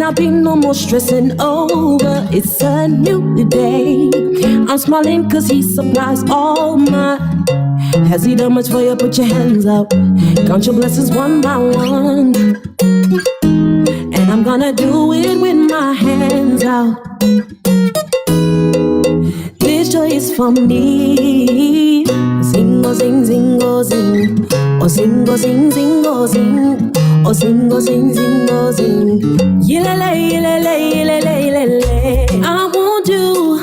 And I've been no more stressing over. It's a new day. I'm smiling cause he supplies all my. Has he done much for you? Put your hands up. Count your blessings one by one. And I'm gonna do it with my hands out. This joy is for me. Sing, oh, sing, sing, oh, sing. Oh, sing, oh, sing, sing, oh, sing. Oh, sing, oh, sing, sing, oh, sing. Yelele, yelele, yelele, yelele. I won't do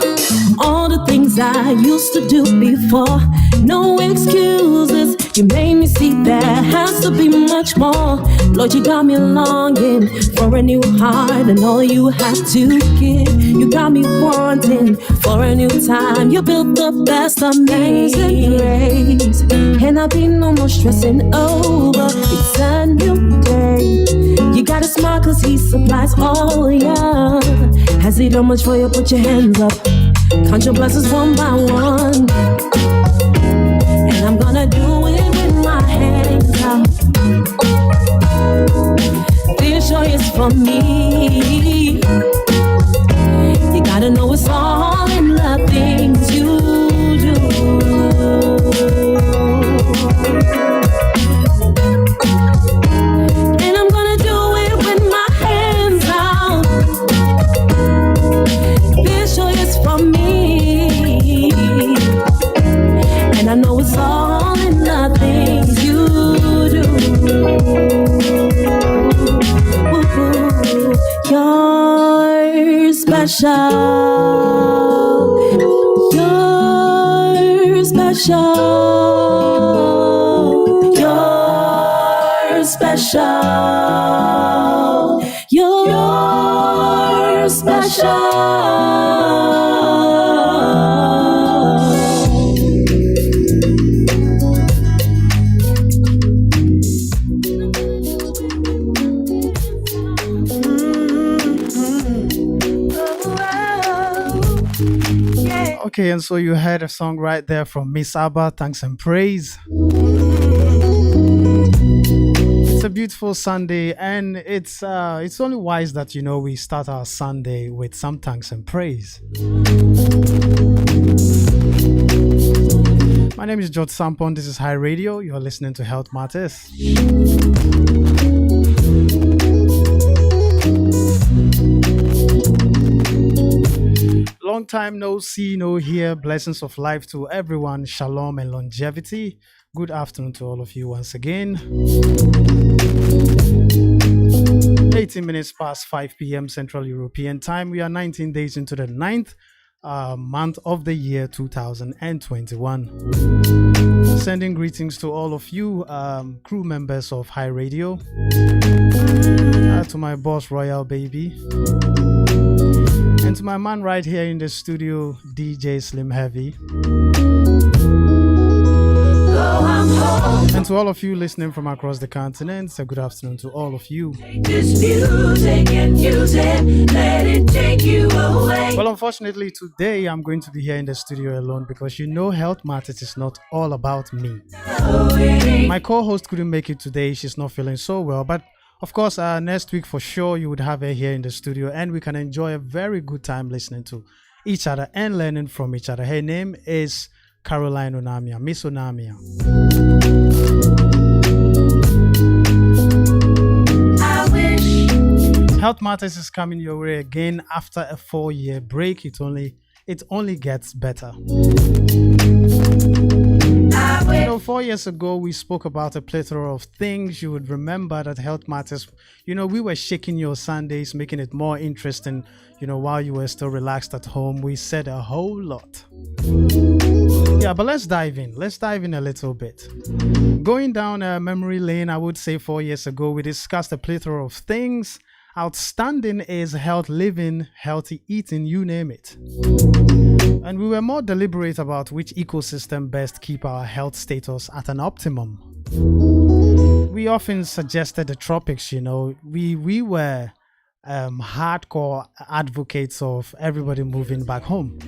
all the things I used to do before. No excuses. You made me see there has to be much more. Lord, you got me longing for a new heart and all you have to give. You got me wanting for a new time. You built the best of me. And grace. And I've been no more stressing over. It's a new day. You gotta smile cause he supplies all, yeah. Has he done much for you? Put your hands up. Count your blessings one by one. And I'm gonna do it with my hands out. This joy is for me. You gotta know it's all in the things you do. And I'm gonna do it with my hands out. This joy is for me. And I know it's all in the things you do. Ooh, you're special. You're special. You're special. You're special. Okay, and so you heard a song right there from MS.ABA, Thanks and Praise. It's a beautiful Sunday, and it's only wise that we start our Sunday with some thanks and praise. My name is George Sampong. This is HiRadio. You are listening to Health Matters. Long time no see, no hear. Blessings of life to everyone. Shalom and longevity. Good afternoon to all of you once again. 18 minutes past 5 p.m. Central European Time. We are 19 days into the 9th month of the year 2021. Sending greetings to all of you crew members of HiRadio. To my boss, Royal Baby. And to my man right here in the studio, DJ Slim Heavy. And to all of you listening from across the continent, a good afternoon to all of you. Take this music and use it, let it take you away. Well, unfortunately, today I'm going to be here in the studio alone because Health Matters is not all about me. My co-host couldn't make it today. She's not feeling so well, but of course, next week for sure you would have her here in the studio and we can enjoy a very good time listening to each other and learning from each other. Her name is Caroline Onyamea, Miss Onyamea. Health Matters is coming your way again after a 4-year break. It only gets better. 4 years ago, we spoke about a plethora of things. You would remember that Health Matters, we were shaking your Sundays, making it more interesting, while you were still relaxed at home. We said a whole lot. Yeah, but let's dive in. Let's dive in a little bit. Going down memory lane, I would say 4 years ago, we discussed a plethora of things. Outstanding is health living, healthy eating, you name it. And we were more deliberate about which ecosystem best keep our health status at an optimum. We often suggested the tropics, we were hardcore advocates of everybody moving back home.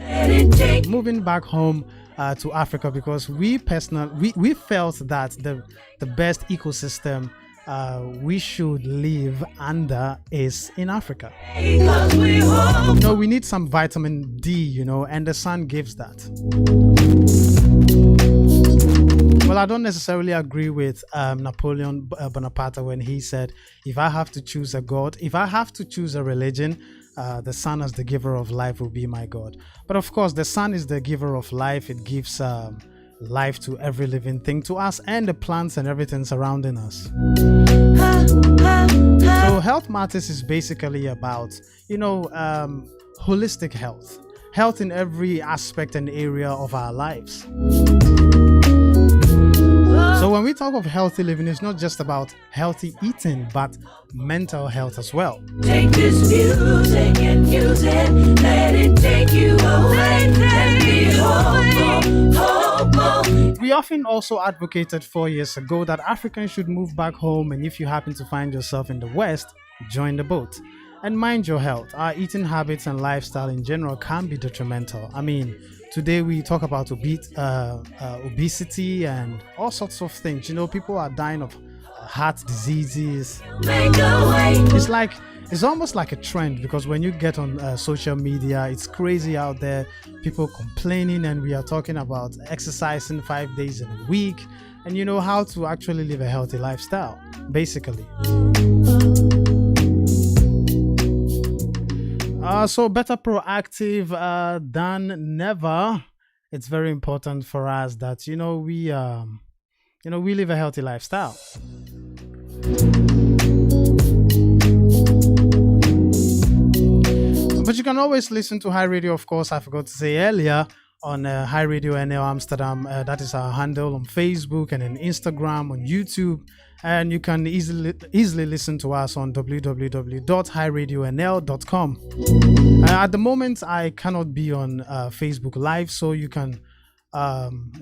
Moving back home to Africa because we felt that the best ecosystem we should live under is in Africa. We need some vitamin D, and the sun gives that. Well, I don't necessarily agree with Napoleon Bonaparte when he said, if I have to choose a god, if I have to choose a religion, the sun as the giver of life will be my god. But of course, the sun is the giver of life. It gives life to every living thing, to us and the plants and everything surrounding us. So Health Matters is basically about, holistic health in every aspect and area of our lives. So when we talk of healthy living, it's not just about healthy eating, but mental health as well. Take this music and use it, let it take you away, and be hopeful. We often also advocated 4 years ago that Africans should move back home, and if you happen to find yourself in the West, join the boat. And mind your health. Our eating habits and lifestyle in general can be detrimental. I mean, today we talk about obesity and all sorts of things. People are dying of heart diseases. It's almost like a trend, because when you get on social media, it's crazy out there. People complaining, and we are talking about exercising 5 days in a week, and how to actually live a healthy lifestyle, basically. So better proactive than never. It's very important for us that we live a healthy lifestyle. But you can always listen to Hi Radio, of course. I forgot to say earlier, on HiRadioNl Amsterdam. That is our handle on Facebook and on Instagram, on YouTube. And you can easily listen to us on www.HiRadioNl.com. At the moment, I cannot be on Facebook Live, so you can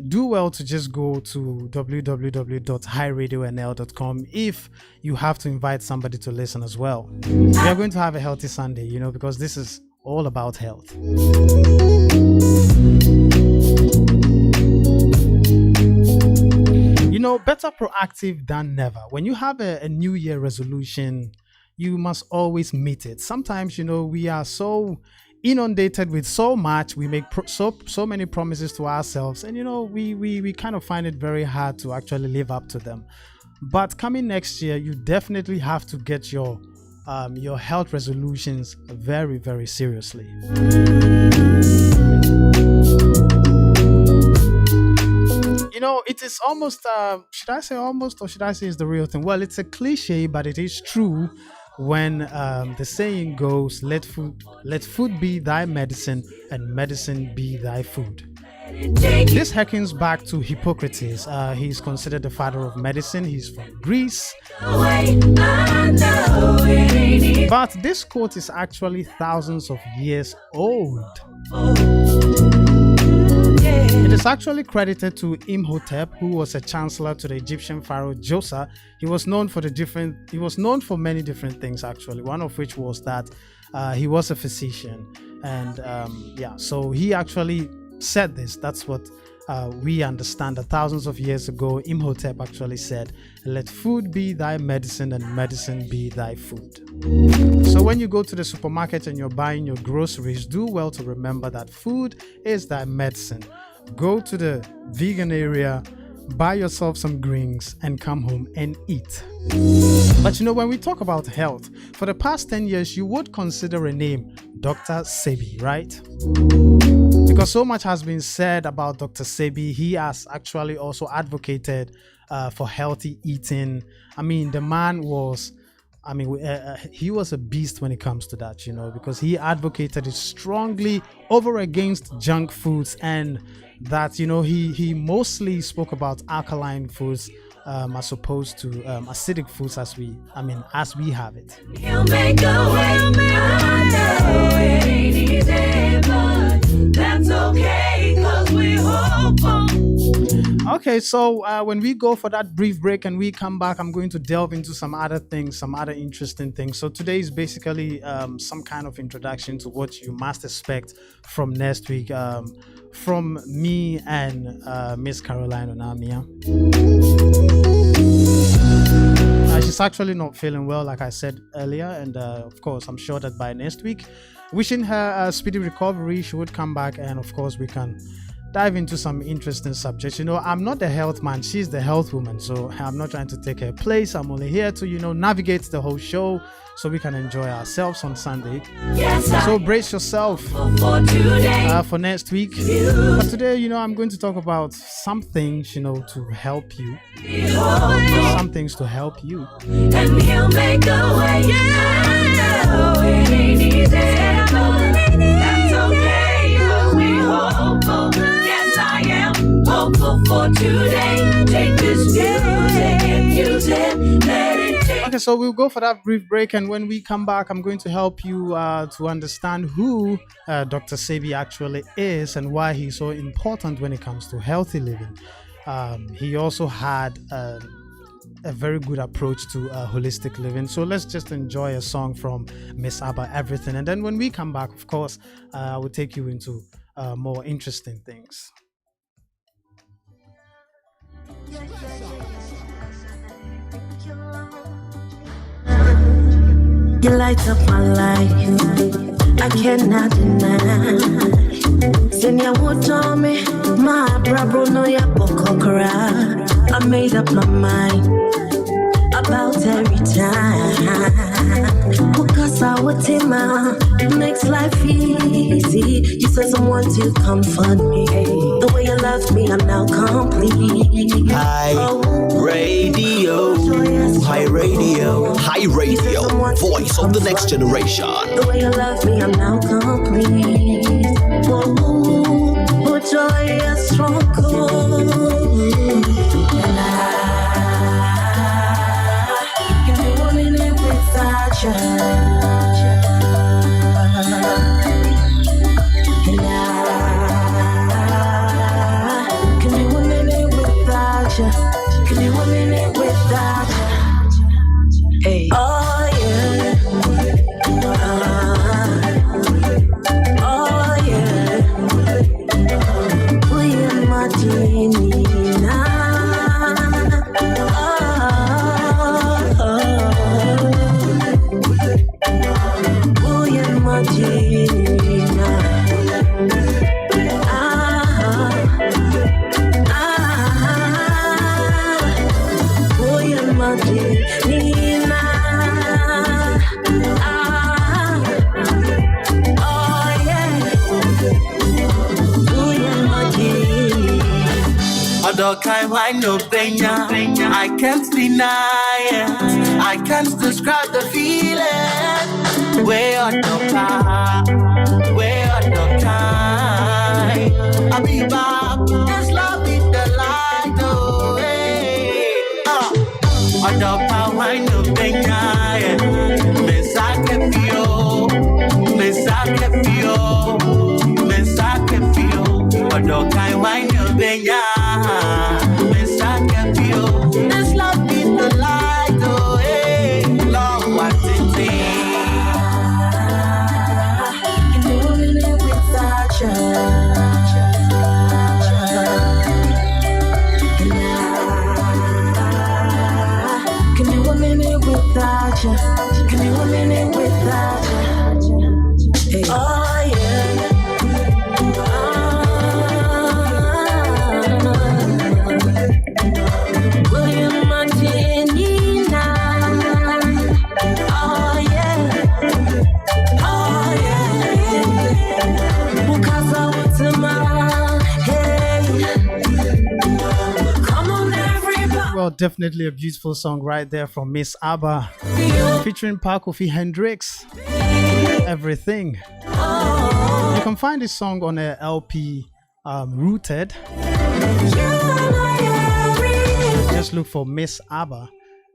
do well to just go to www.HiRadioNl.com if you have to invite somebody to listen as well. We are going to have a healthy Sunday, because this is all about health. Better proactive than never. When you have a New Year resolution, you must always meet it. Sometimes, we are so inundated with so much. We make so many promises to ourselves, and, we kind of find it very hard to actually live up to them. But coming next year, you definitely have to get your health resolutions very, very seriously. It is almost, should I say almost, or should I say it's the real thing? Well, it's a cliche, but it is true when the saying goes, let food be thy medicine and medicine be thy food. This harkens back to Hippocrates. He's considered the father of medicine. He's from Greece. But this quote is actually thousands of years old. It is actually credited to Imhotep, who was a chancellor to the Egyptian pharaoh Djoser. He was known for many different things, actually. One of which was that he was a physician, and so he actually said this. That's what we understand, that thousands of years ago, Imhotep actually said, "Let food be thy medicine and medicine be thy food." So when you go to the supermarket and you're buying your groceries, do well to remember that food is thy medicine. Go to the vegan area, buy yourself some greens, and come home and eat. But when we talk about health, for the past 10 years, you would consider a name, Dr. Sebi, right? Because so much has been said about Dr. Sebi. He has actually also advocated for healthy eating. I mean, the man was, he was a beast when it comes to that, because he advocated it strongly over against junk foods, and that, he mostly spoke about alkaline foods as opposed to acidic foods as we have it. He'll make a way, it ain't easy, but that's okay, 'cause we hopeful. Okay, so when we go for that brief break and we come back, I'm going to delve into some other things, some other interesting things. So today is basically some kind of introduction to what you must expect from next week from me and Miss Caroline Onyamea. she's actually not feeling well, like I said earlier, and of course, I'm sure that by next week, wishing her a speedy recovery, she would come back, and of course, we can dive into some interesting subjects. I'm not the health man, she's the health woman, so I'm not trying to take her place. I'm only here to, navigate the whole show so we can enjoy ourselves on Sunday. So brace yourself for next week. But today, I'm going to talk about some things, to help you. Some things to help you. And he'll make a way. Yeah, it ain't easy. That's okay. We hopeful. Yes, I am hopeful for today. Take this music and use it. Let it take. Okay, so we'll go for that brief break, and when we come back, I'm going to help you to understand who Dr. Sebi actually is and why he's so important when it comes to healthy living. He also had a very good approach to holistic living. So let's just enjoy a song from MS.ABA, Everything. And then when we come back, of course, I will take you into more interesting things. You light up my life, I cannot deny. Senya wotome, my brabro no ya pokokra. I made up my mind about every time. Because I would makes life easy. You sent someone to comfort me. The way you love me, I'm now complete. HiRadio, voice of the next generation. The way you love me, I'm now complete. Oh, joy is strong. And I can do one minute without you. And I can do 1 minute without you. Can do 1 minute without you. Hey. Oh yeah. Oh yeah. We are Martina. We are Martina. We are Martina. I can't deny it. I can't describe the feeling. Where on the car, where on the kind. I'll be back. This love is the light away. On the power, I know Benya. Miss I can feel, Miss I can feel, Miss I can feel. On the kind, I know Benya. This love is the light, oh, hey, long what it Can do 1 minute without you. And I can do 1 minute without you. Can do 1 minute without you. Hey. Oh yeah. Well, definitely a beautiful song right there from MS.ABA, featuring Kofi Hendrix, Everything. You can find this song on a LP, Rooted. Just look for MS.ABA,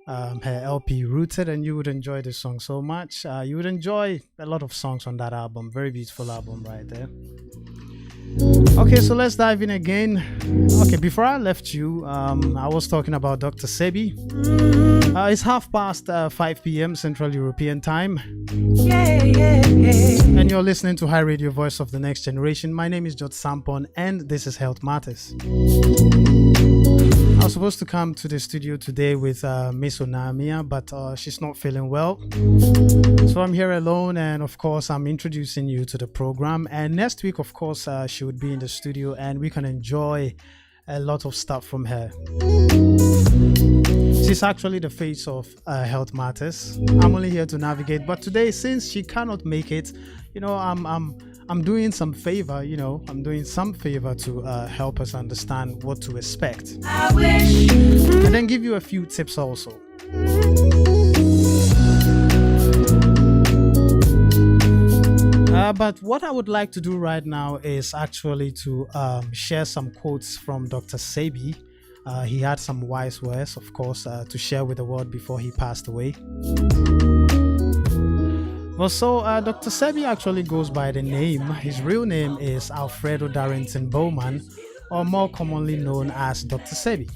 her LP Rooted, and you would enjoy this song so much. You would enjoy a lot of songs on that album. Very beautiful album right there. Okay, so let's dive in again. Okay, before I left you, I was talking about Dr. Sebi. It's 5 p.m. Central European Time. And you're listening to HiRadio, Voice of the Next Generation. My name is Sampong, and this is Health Matters. I was supposed to come to the studio today with Miss Onyamea, but she's not feeling well. So I'm here alone, and of course, I'm introducing you to the program. And next week, of course, she would be in the studio, and we can enjoy a lot of stuff from her. She's actually the face of Health Matters. I'm only here to navigate, but today, since she cannot make it, I'm doing some favor. I'm doing some favor to help us understand what to expect, and then give you a few tips also. But what I would like to do right now is actually to share some quotes from Dr. Sebi. He had some wise words, of course, to share with the world before he passed away. Well, so Dr. Sebi actually goes by the name. His real name is Alfredo Darrington Bowman, or more commonly known as Dr. Sebi.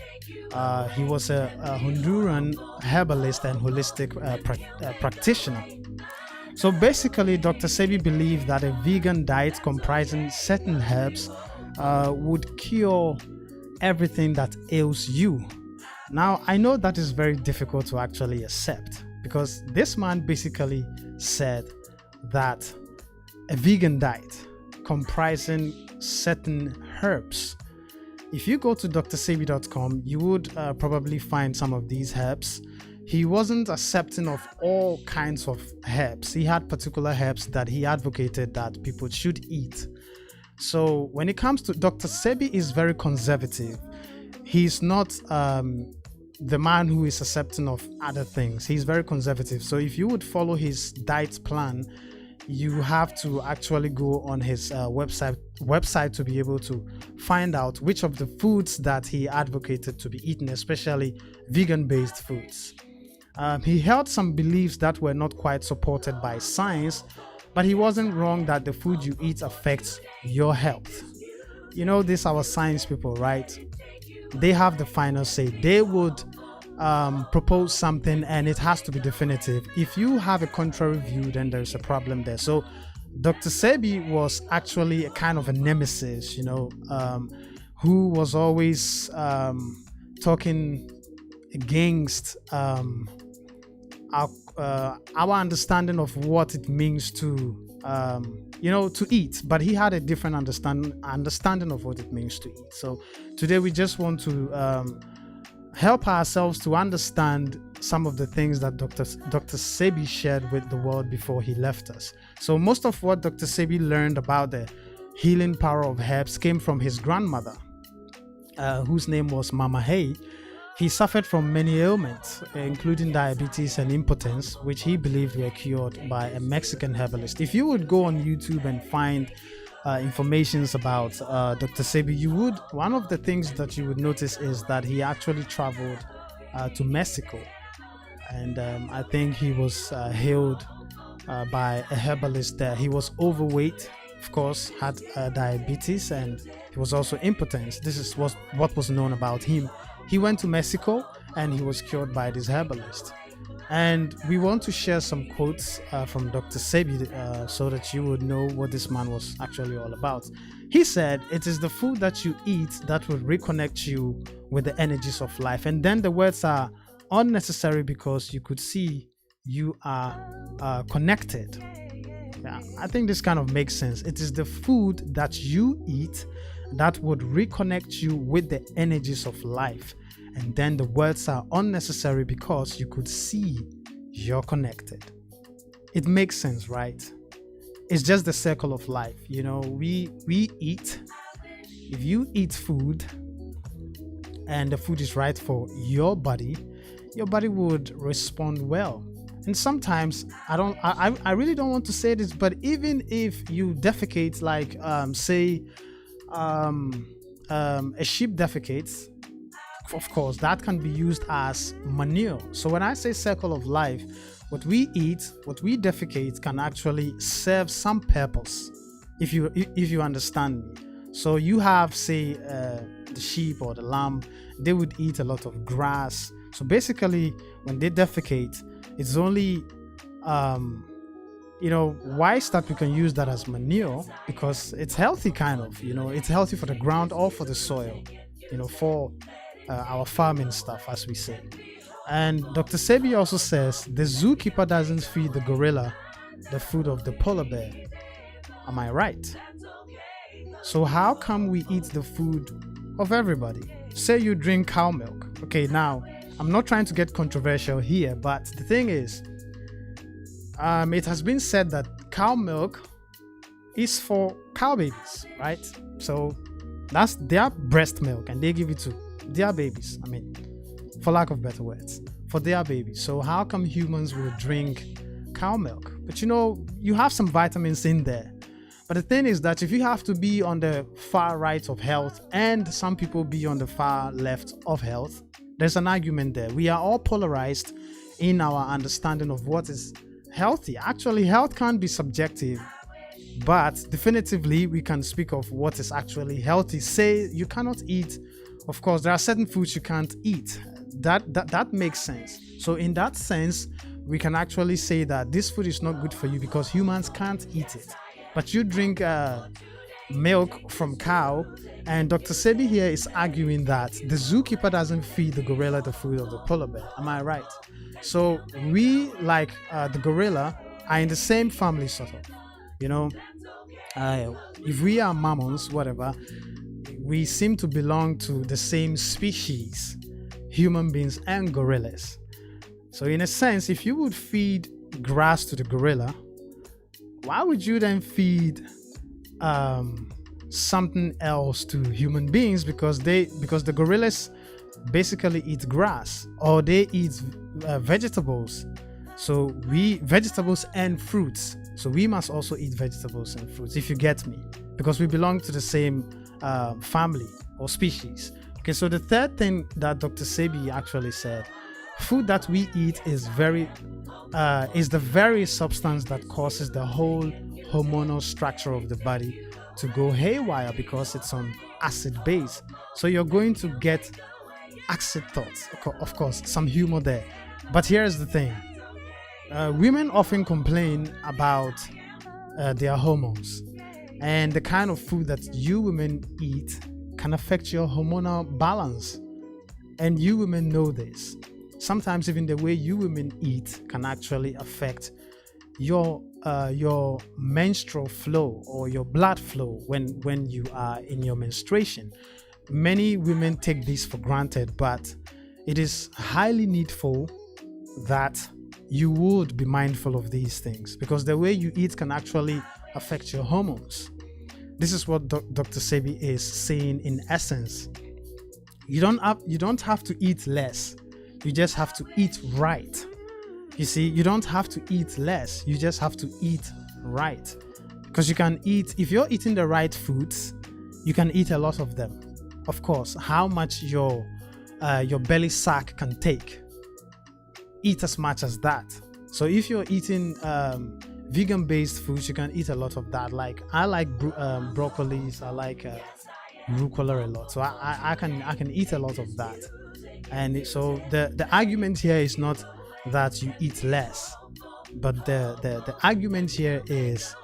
He was a Honduran herbalist and holistic practitioner. So basically, Dr. Sebi believed that a vegan diet comprising certain herbs would cure everything that ails you. Now, I know that is very difficult to actually accept, because this man basically said that a vegan diet comprising certain herbs. If you go to drsebi.com, you would probably find some of these herbs. He wasn't accepting of all kinds of herbs. He had particular herbs that he advocated that people should eat. So when it comes to Dr. Sebi, is very conservative. He's not the man who is accepting of other things. He's very conservative. So if you would follow his diet plan, you have to actually go on his website to be able to find out which of the foods that he advocated to be eaten, especially vegan-based foods. He held some beliefs that were not quite supported by science, but he wasn't wrong that the food you eat affects your health. These are our science people, right? They have the final say. They would propose something, and it has to be definitive. If you have a contrary view, then there's a problem there. So Dr. Sebi was actually a kind of a nemesis, who was always talking against our understanding of what it means to eat, but he had a different understanding of what it means to eat. So today we just want to help ourselves to understand some of the things that Dr. Sebi shared with the world before he left us. So most of what Dr. Sebi learned about the healing power of herbs came from his grandmother, whose name was Mama Hay. He suffered from many ailments, including diabetes and impotence, which he believed were cured by a Mexican herbalist. If you would go on YouTube and find information about Dr. Sebi, one of the things that you would notice is that he actually traveled to Mexico, and I think he was healed by a herbalist there. He was overweight, of course, had diabetes, and he was also impotent. This is what was known about him. He went to Mexico and he was cured by this herbalist. And we want to share some quotes from Dr. Sebi so that you would know what this man was actually all about. He said, "It is the food that you eat that will reconnect you with the energies of life." And then the words are unnecessary because you could see you are connected. Yeah, I think this kind of makes sense. It is the food that you eat that would reconnect you with the energies of life. And then the words are unnecessary because you could see you're connected. It makes sense, right? It's just the circle of life. We eat. If you eat food and the food is right for your body would respond well. And sometimes I really don't want to say this, but even if you defecate, like say a sheep defecates, of course that can be used as manure. So when I say circle of life, what we eat, what we defecate can actually serve some purpose, if you understand me. So you have, say, the sheep or the lamb, they would eat a lot of grass. So basically when they defecate, it's only wise that we can use that as manure, because it's healthy, kind of, it's healthy for the ground or for the soil, for our farming stuff, as we say. And Dr. Sebi also says the zookeeper doesn't feed the gorilla the food of the polar bear. Am I right? So how come we eat the food of everybody? Say you drink cow milk. Okay, now I'm not trying to get controversial here, but the thing is, it has been said that cow milk is for cow babies, right? So that's their breast milk, and they give it to their babies. I mean, for lack of better words, for their babies. So how come humans will drink cow milk? But you have some vitamins in there. But the thing is that if you have to be on the far right of health and some people be on the far left of health, there's an argument there. We are all polarized in our understanding of what is healthy. Actually, health can't be subjective, but definitively we can speak of what is actually healthy. Say you cannot eat, of course, there are certain foods you can't eat. That makes sense. So in that sense, we can actually say that this food is not good for you because humans can't eat it. But you drink milk from cow, and Dr. Sebi here is arguing that the zookeeper doesn't feed the gorilla the food of the polar bear. Am I right? So we, like the gorilla, are in the same family, sort of. If we are mammals, whatever, we seem to belong to the same species, human beings and gorillas. So in a sense, if you would feed grass to the gorilla, why would you then feed something else to human beings? Because the gorillas basically eat grass, or they eat vegetables. So vegetables and fruits. So we must also eat vegetables and fruits, if you get me, because we belong to the same family or species. Okay, so the third thing that Dr. Sebi actually said, food that we eat is the very substance that causes the whole hormonal structure of the body to go haywire because it's on acid base. So you're going to get acid thoughts. Of course, some humor there. But here's the thing. Women often complain about their hormones, and the kind of food that you women eat can affect your hormonal balance. And you women know this. Sometimes even the way you women eat can actually affect your menstrual flow or your blood flow when you are in your menstruation. Many women take this for granted, but it is highly needful that you would be mindful of these things, because the way you eat can actually affect your hormones. This is what Dr. Sebi is saying in essence. You don't have to eat less. You just have to eat right. You see, you don't have to eat less. You just have to eat right. Because you can eat, if you're eating the right foods, you can eat a lot of them. Of course, how much your belly sack can take. Eat as much as that. So if you're eating vegan-based foods, you can eat a lot of that. Like I like broccolis, I like rucola a lot. So I can eat a lot of that. And so the argument here is not that you eat less, but the argument here is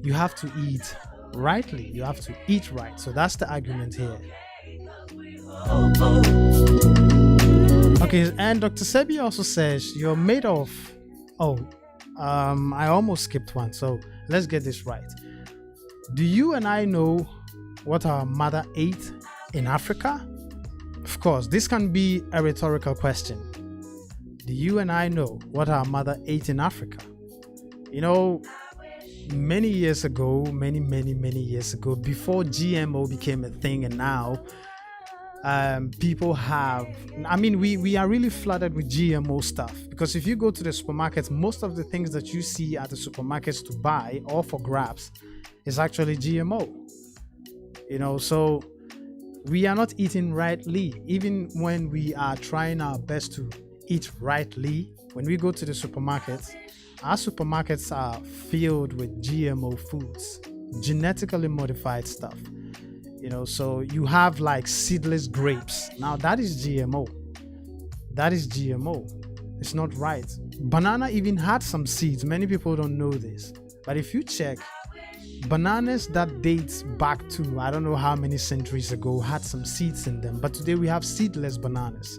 you have to eat rightly. You have to eat right. So that's the argument here. Okay, and Dr. Sebi also says you're made of... I almost skipped one, so let's get this right. Do you and I know what our mother ate in Africa? Of course, this can be a rhetorical question. Do you and I know what our mother ate in Africa? Many years ago, many years ago, before GMO became a thing, and now people have, we are really flooded with GMO stuff, because if you go to the supermarkets, most of the things that you see at the supermarkets to buy or for grabs is actually GMO. So we are not eating rightly. Even when we are trying our best to eat rightly, when we go to the supermarkets, our supermarkets are filled with GMO foods, genetically modified stuff. So you have like seedless grapes. Now that is GMO. It's not right. Banana even had some seeds. Many people don't know this. But if you check, bananas that dates back to I don't know how many centuries ago had some seeds in them, but today we have seedless bananas.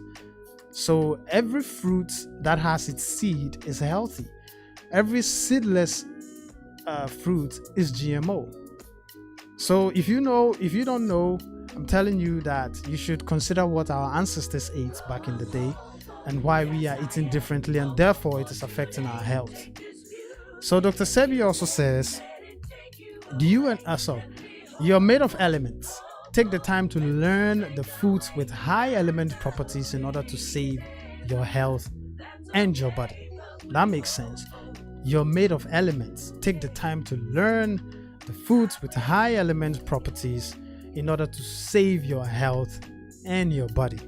So every fruit that has its seed is healthy. Every seedless fruit is GMO. So if you don't know, I'm telling you that you should consider what our ancestors ate back in the day and why we are eating differently, and therefore it is affecting our health. So Dr. Sebi also says, you're made of elements. Take the time to learn the foods with high element properties in order to save your health and your body. That makes sense. You're made of elements. Take the time to learn the foods with high element properties in order to save your health and your body.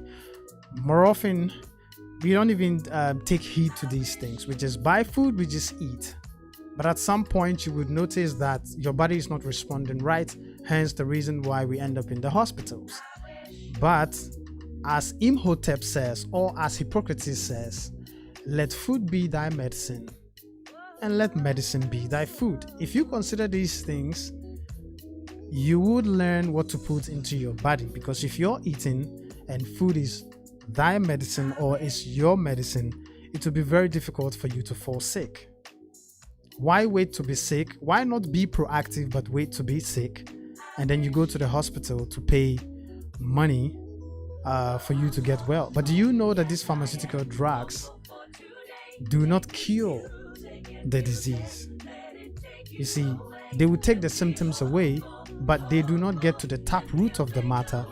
More often, we don't even take heed to these things. We just buy food, we just eat. But at some point, you would notice that your body is not responding right, hence the reason why we end up in the hospitals. But as Imhotep says, or as Hippocrates says, let food be thy medicine, and let medicine be thy food. If you consider these things, you would learn what to put into your body, because if you're eating and food is thy medicine or is your medicine, it will be very difficult for you to fall sick. Why wait to be sick? Why not be proactive but wait to be sick, and then you go to the hospital to pay money for you to get well? But do you know that these pharmaceutical drugs do not cure the disease? You see, they will take the symptoms away, but they do not get to the tap root of the matter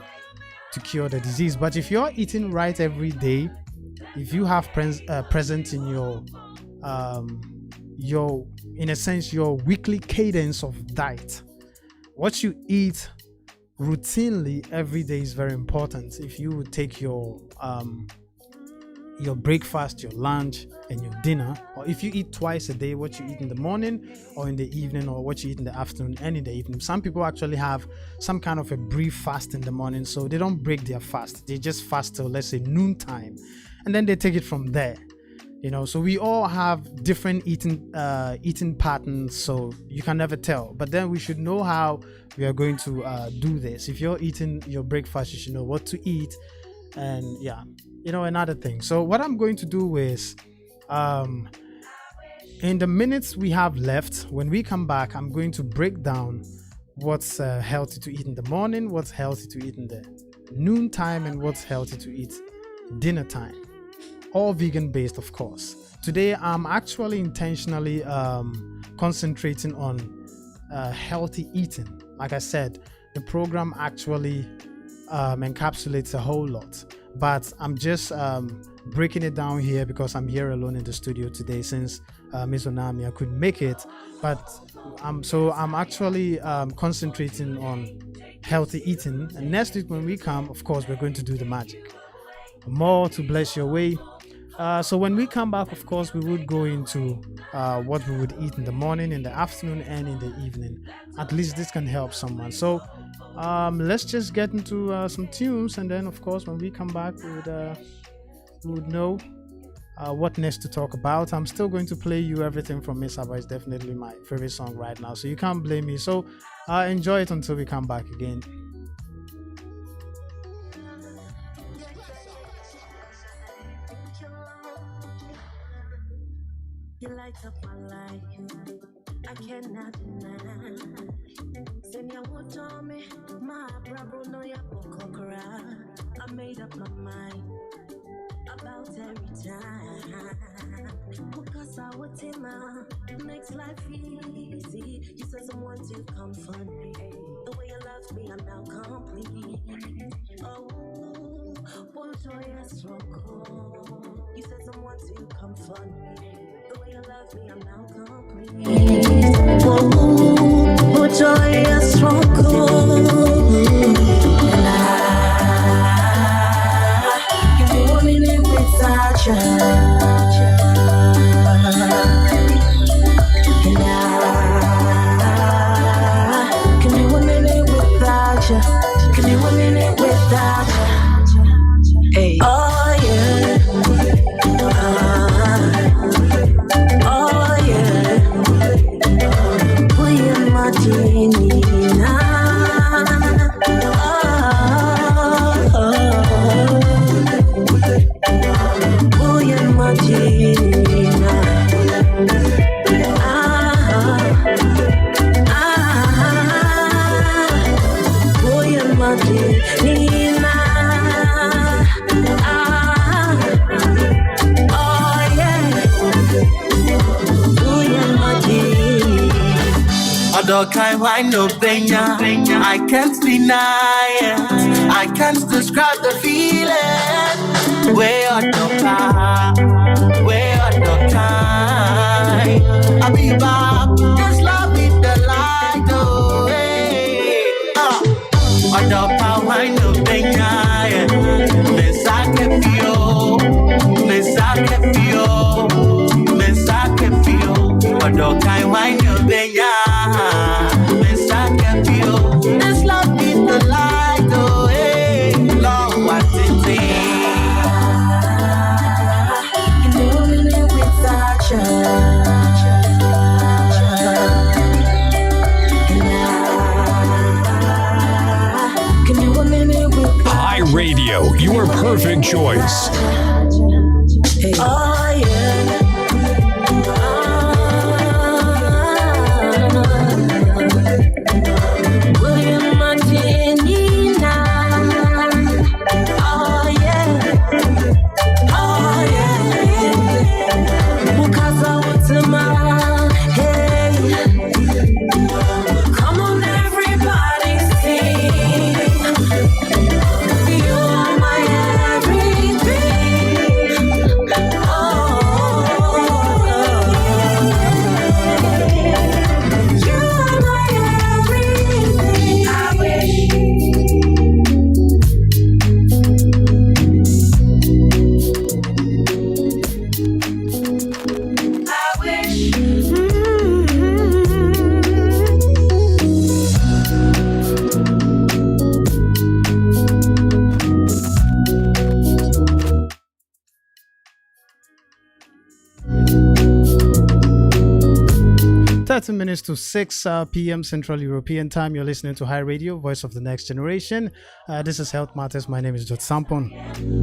to cure the disease. But if you're eating right every day, if you have present in your in a sense your weekly cadence of diet, what you eat routinely every day is very important. If you would take your breakfast, your lunch, and your dinner, or if you eat twice a day, what you eat in the morning or in the evening, or what you eat in the afternoon and in the evening. Some people actually have some kind of a brief fast in the morning, so they don't break their fast. They just fast till, let's say, noontime, and then they take it from there. So we all have different eating patterns, so you can never tell. But then we should know how we are going to do this. If you're eating your breakfast, you should know what to eat, and another thing. So what I'm going to do is, in the minutes we have left, when we come back, I'm going to break down what's healthy to eat in the morning, what's healthy to eat in the noon time, and what's healthy to eat dinner time. All vegan based, of course. Today I'm actually intentionally concentrating on healthy eating. Like I said, the program actually encapsulates a whole lot, but I'm just breaking it down here because I'm here alone in the studio today, since Ms. Onyamea couldn't make it. But I'm actually concentrating on healthy eating, and next week when we come, of course, we're going to do the magic, more to bless your way. So when we come back, of course, we would go into what we would eat in the morning, in the afternoon, and in the evening. At least this can help someone. So let's just get into some tunes, and then, of course, when we come back, we would know what next to talk about. I'm still going to play you everything from MS.ABA. It's definitely my favorite song right now, so you can't blame me. So enjoy it until we come back again. You light up my life, I cannot deny. Send your wood on me, my brother, no, you conqueror. I made up my mind about every time. Because I would tell my makes life easy. You said someone to comfort me. The way you love me, I'm now complete. Oh, what joy I struggle. You said someone to comfort me. The way you love me, I'm now complete. Oh, what joy I struggle. And I can do a minute without you. And I can do a minute without you. Can do a minute without you. Hey. Oh yeah. Oh yeah. We are my dear. Although kind wine no benya, I can't deny it. I can't describe the feeling. Way on the fire, way on the kind. I'll be back. This love is the light, oh hey. Although kind wine no benya, mensake pio, mensake pio, mensake pio. Although kind wine no benya. This love is the light, oh hey, Lord, what it is. Can do it without you. Can do a minute without Hi Radio, your perfect choice. you. Oh yeah. William Angelina. Oh yeah. Oh yeah. Mukaza Utama. Hey. Come on everybody sing. You are my everything. Oh. You are my everything. I wish. I wish. 30 minutes to 6 p.m. Central European Time. You're listening to High Radio, Voice of the Next Generation. This is Health Matters. My name is Sampong.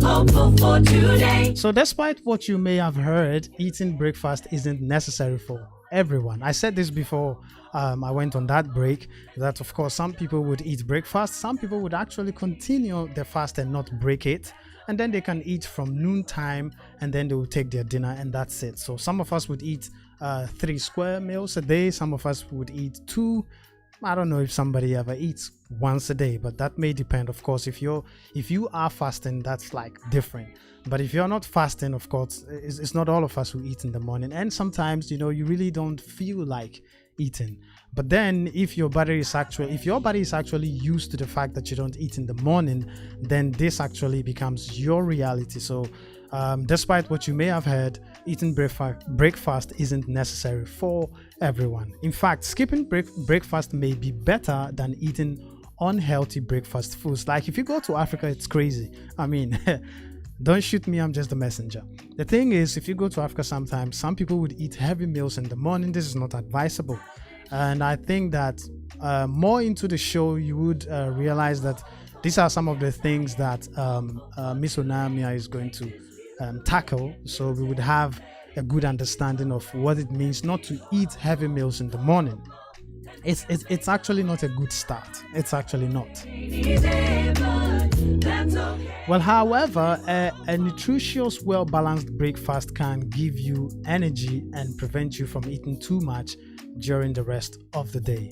Hopeful for today. So despite what you may have heard, eating breakfast isn't necessary for everyone. I said this before I went on that break, that of course some people would eat breakfast. Some people would actually continue their fast and not break it. And then they can eat from noontime and then they will take their dinner and that's it. So some of us would eat 3 square meals a day. Some of us would eat 2. I don't know if somebody ever eats once a day, but that may depend. Of course, if you are fasting, that's like different. But if you're not fasting, of course, it's not all of us who eat in the morning. And sometimes, you really don't feel like eating. But then if your body is actually used to the fact that you don't eat in the morning, then this actually becomes your reality. So despite what you may have heard, eating breakfast isn't necessary for everyone. In fact, skipping breakfast may be better than eating unhealthy breakfast foods. Like if you go to Africa, it's crazy. I mean, don't shoot me, I'm just the messenger. The thing is, if you go to Africa sometimes, some people would eat heavy meals in the morning. This is not advisable. And I think that more into the show, you would realize that these are some of the things that Miss Onyamea is going to tackle. So we would have a good understanding of what it means not to eat heavy meals in the morning. It's actually not a good start. It's actually not. Well, however, a nutritious, well-balanced breakfast can give you energy and prevent you from eating too much during the rest of the day.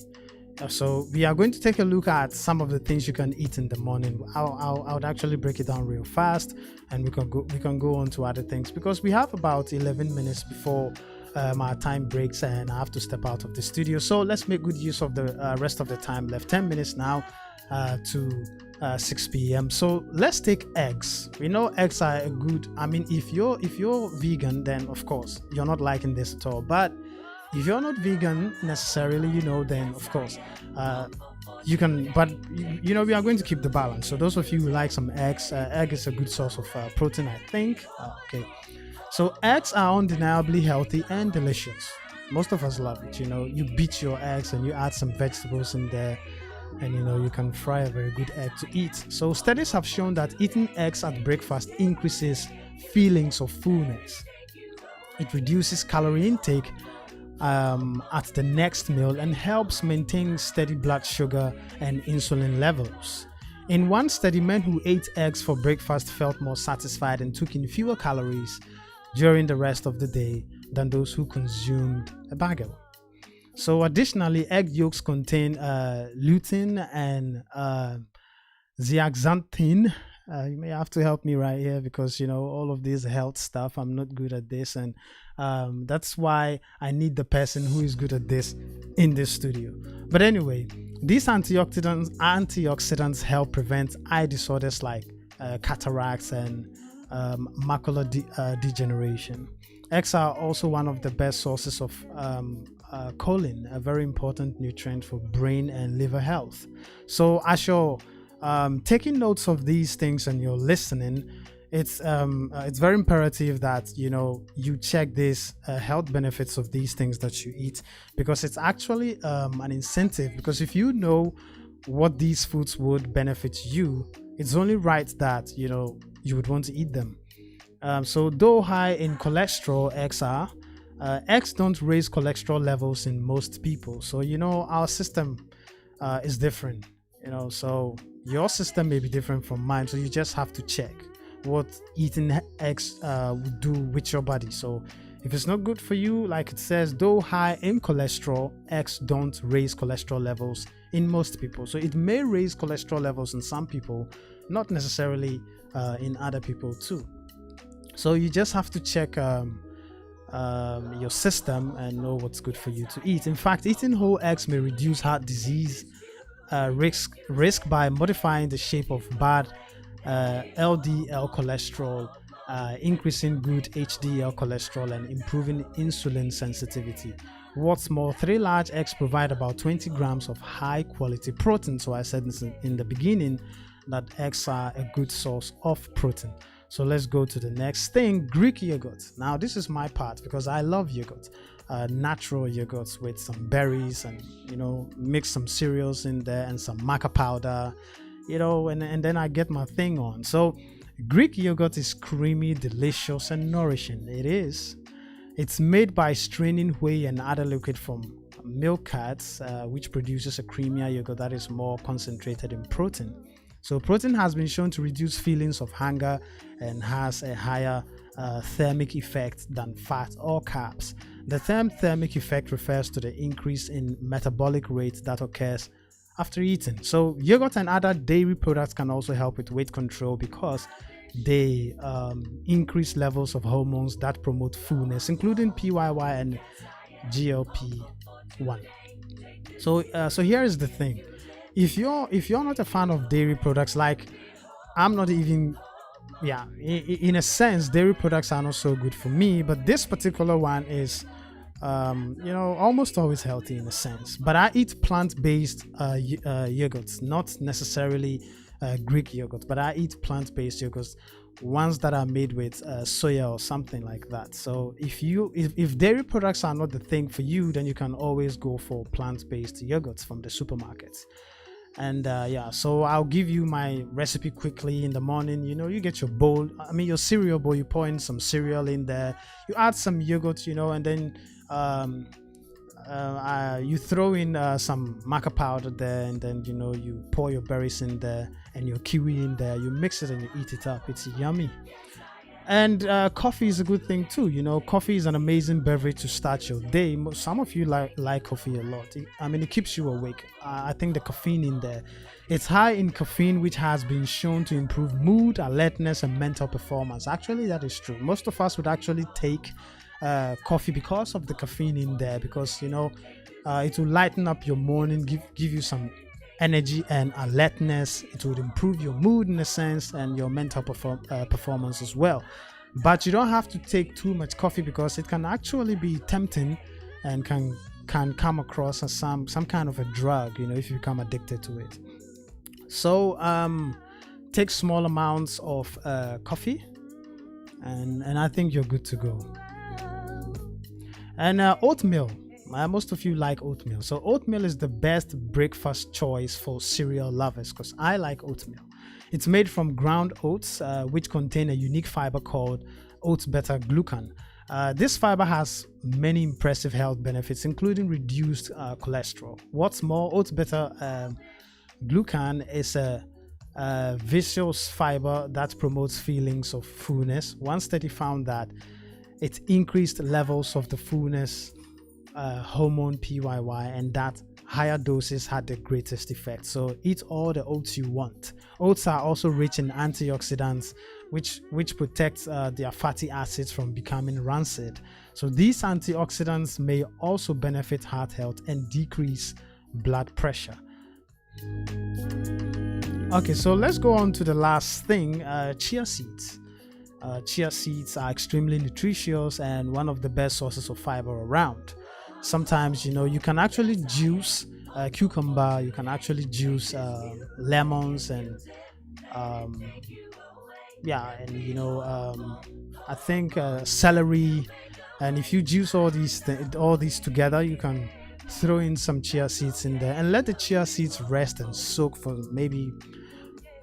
So we are going to take a look at some of the things you can eat in the morning. I would actually break it down real fast, and we can go on to other things because we have about 11 minutes before our time breaks and I have to step out of the studio. So let's make good use of the rest of the time left. 10 minutes now to 6 p.m. So let's take eggs. We know eggs are a good. I mean, if you're vegan, then of course you're not liking this at all. But if you're not vegan necessarily, then of course you can. But we are going to keep the balance. So those of you who like some eggs, egg is a good source of protein, I think. Okay. So eggs are undeniably healthy and delicious. Most of us love it. You beat your eggs and you add some vegetables in there, and you can fry a very good egg to eat. So studies have shown that eating eggs at breakfast increases feelings of fullness. It reduces calorie intake at the next meal and helps maintain steady blood sugar and insulin levels. In one study, men who ate eggs for breakfast felt more satisfied and took in fewer calories during the rest of the day than those who consumed a bagel. So additionally, egg yolks contain lutein and zeaxanthin. You may have to help me right here because all of this health stuff, I'm not good at this, and that's why I need the person who is good at this in this studio. But anyway, these antioxidants help prevent eye disorders like cataracts and macular degeneration. Eggs are also one of the best sources of choline, a very important nutrient for brain and liver health. So as you're taking notes of these things and you're listening, it's very imperative that you check these health benefits of these things that you eat, because it's actually an incentive. Because if you know what these foods would benefit you, it's only right that you would want to eat them. So though high in cholesterol, eggs don't raise cholesterol levels in most people. So our system is different. So your system may be different from mine. So you just have to check what eating eggs would do with your body. So if it's not good for you, like it says, though high in cholesterol, eggs don't raise cholesterol levels in most people. So it may raise cholesterol levels in some people, not necessarily in other people too. So you just have to check your system and know what's good for you to eat. In fact, eating whole eggs may reduce heart disease risk by modifying the shape of bad LDL cholesterol, increasing good HDL cholesterol, and improving insulin sensitivity. What's more, 3 large eggs provide about 20 grams of high quality protein. So I said this in the beginning, that eggs are a good source of protein. So let's go to the next thing, Greek yogurt. Now this is my part because I love yogurt. Natural yogurts with some berries and mix some cereals in there and some maca powder, and then I get my thing on. So Greek yogurt is creamy, delicious, and nourishing. It's made by straining whey and other liquid from milk curds, which produces a creamier yogurt that is more concentrated in protein. So protein has been shown to reduce feelings of hunger and has a higher thermic effect than fat or carbs. The term thermic effect refers to the increase in metabolic rate that occurs after eating. So yogurt and other dairy products can also help with weight control because they increase levels of hormones that promote fullness, including PYY and GLP-1. So here is the thing. If you're not a fan of dairy products, like I'm not even, in a sense, dairy products are not so good for me, but this particular one is, almost always healthy in a sense. But I eat plant-based yogurts, not necessarily Greek yogurt, but I eat plant-based yogurts, ones that are made with soya or something like that. So if dairy products are not the thing for you, then you can always go for plant-based yogurts from the supermarkets. And so I'll give you my recipe quickly. In the morning, you get your bowl, your cereal bowl, you pour in some cereal in there, you add some yogurt, and then you throw in some maca powder there, and then you pour your berries in there and your kiwi in there, you mix it and you eat it up. It's yummy. And coffee is a good thing too. Coffee is an amazing beverage to start your day. Some of you like coffee a lot. It keeps you awake. I think the caffeine in there, it's high in caffeine, which has been shown to improve mood, alertness, and mental performance. Actually, that is true. Most of us would actually take coffee because of the caffeine in there, because it will lighten up your morning, give you some energy and alertness. It would improve your mood in a sense and your mental performance as well. But you don't have to take too much coffee because it can actually be tempting and can come across as some kind of a drug, if you become addicted to it. So take small amounts of coffee and I think you're good to go. And oatmeal. Most of you like oatmeal. So oatmeal is the best breakfast choice for cereal lovers because I like oatmeal. It's made from ground oats, which contain a unique fiber called oat beta-glucan. This fiber has many impressive health benefits, including reduced cholesterol. What's more, oat beta-glucan is a viscous fiber that promotes feelings of fullness. One study found that it increased levels of the fullness hormone PYY, and that higher doses had the greatest effect. So eat all the oats you want. Oats are also rich in antioxidants, which protects their fatty acids from becoming rancid. So these antioxidants may also benefit heart health and decrease blood pressure. Okay, so let's go on to the last thing, chia seeds. Chia seeds are extremely nutritious and one of the best sources of fiber around. Sometimes, you can actually juice cucumber, you can actually juice lemons, and I think celery. And if you juice all these together, you can throw in some chia seeds in there and let the chia seeds rest and soak for maybe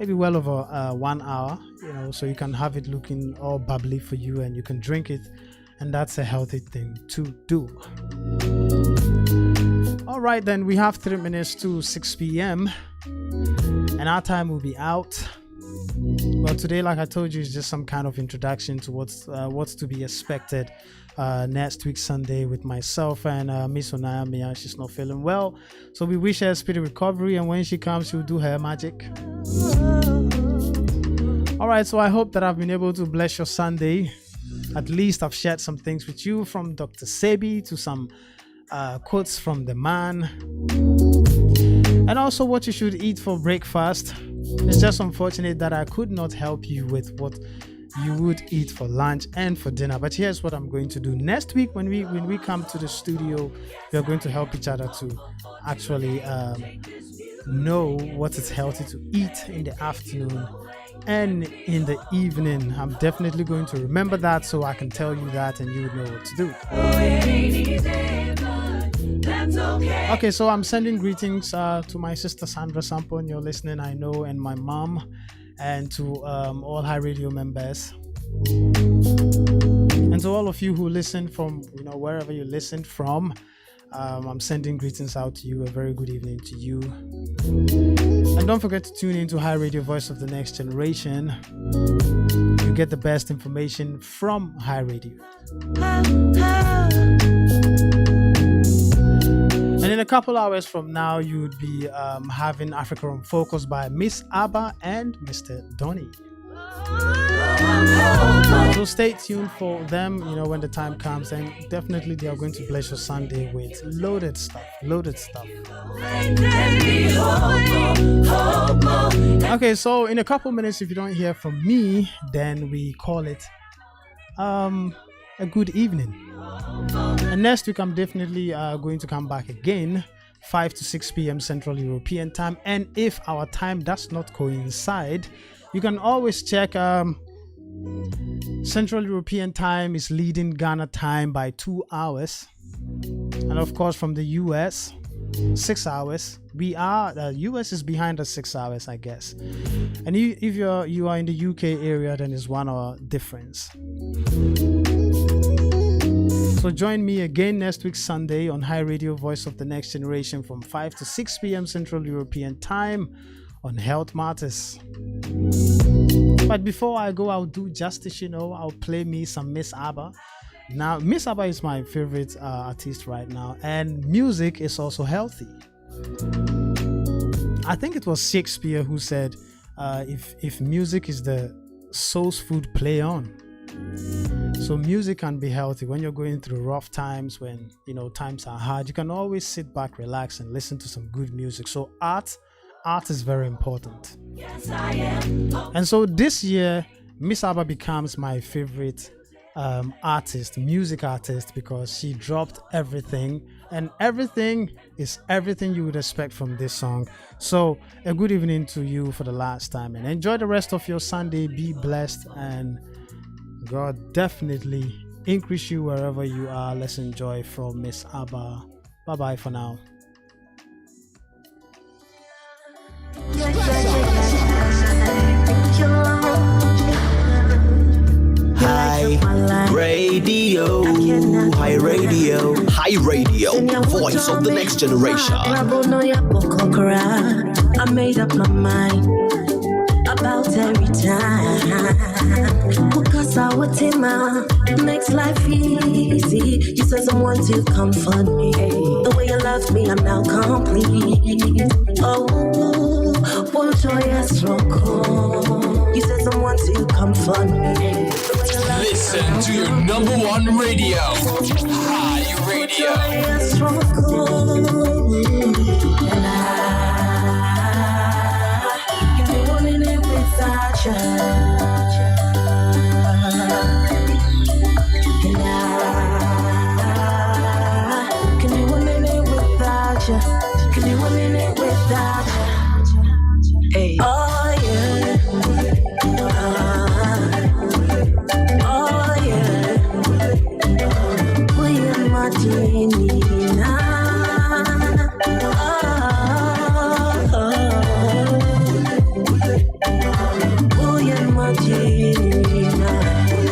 well over 1 hour, so you can have it looking all bubbly for you and you can drink it, and that's a healthy thing to do. All right, then we have 3 minutes to 6 p.m. and our time will be out. Well, today, like I told you, is just some kind of introduction to what's to be expected next week Sunday with myself and Miss Onyamea. She's not feeling well, so we wish her a speedy recovery, and when she comes, she'll do her magic. All right, so I hope that I've been able to bless your Sunday. At least I've shared some things with you, from Dr. Sebi to some quotes from the man, and also what you should eat for breakfast. It's just unfortunate that I could not help you with what you would eat for lunch and for dinner, but here's what I'm going to do next week. When we come to the studio, we are going to help each other to actually know what is healthy to eat in the afternoon and in the evening. I'm definitely going to remember that, so I can tell you that and you would know what to do. Okay, so I'm sending greetings to my sister Sandra Sampong, you're listening, I know, and my mom, and to all High Radio members, and to all of you who listen from wherever you listened from. I'm sending greetings out to you. A very good evening to you, and don't forget to tune in to High Radio, Voice of the Next Generation. You get the best information from High Radio. And in a couple hours from now, you would be having Africa on Focus by MS.ABA and Mr. Donny. So stay tuned for them, when the time comes, and definitely they are going to bless your Sunday with loaded stuff. Okay, so in a couple minutes, if you don't hear from me, then we call it a good evening. And next week, I'm definitely going to come back again, 5 to 6 p.m. Central European time. And if our time does not coincide, you can always check Central European time is leading Ghana time by 2 hours. And of course, from the US, 6 hours. The US is behind us 6 hours, I guess. And if you are in the UK area, then it's 1 hour difference. So join me again next week Sunday on High Radio, Voice of the Next Generation, from 5 to 6 p.m. Central European time on Health Matters. But before I go, I'll do justice, I'll play me some MS.ABA. Now, MS.ABA is my favorite artist right now, and music is also healthy. I think it was Shakespeare who said, if music is the soul's food, play on. So music can be healthy when you're going through rough times, when times are hard. You can always sit back, relax, and listen to some good music. So art is very important. Yes, I am. And so this year, MS.ABA becomes my favorite music artist, because she dropped everything, and everything is everything you would expect from this song. So a good evening to you for the last time, and enjoy the rest of your Sunday. Be blessed, and God definitely increase you wherever you are. Let's enjoy from MS.ABA. Bye bye for now. HiRadio, Voice of the Next Generation. I made up my mind. I about every time. Because our team makes life easy. You send someone to comfort me. The way you love me, I'm now complete. Oh, joyous rock. You send someone to comfort me. Listen to your number one radio, Hi Radio. Joyous rock. And I can do one minute without you. And I can do 1 minute without you. Can do 1 minute without you. Hey. Oh yeah. Oh yeah. We are Martina. Oh yeah, Martina.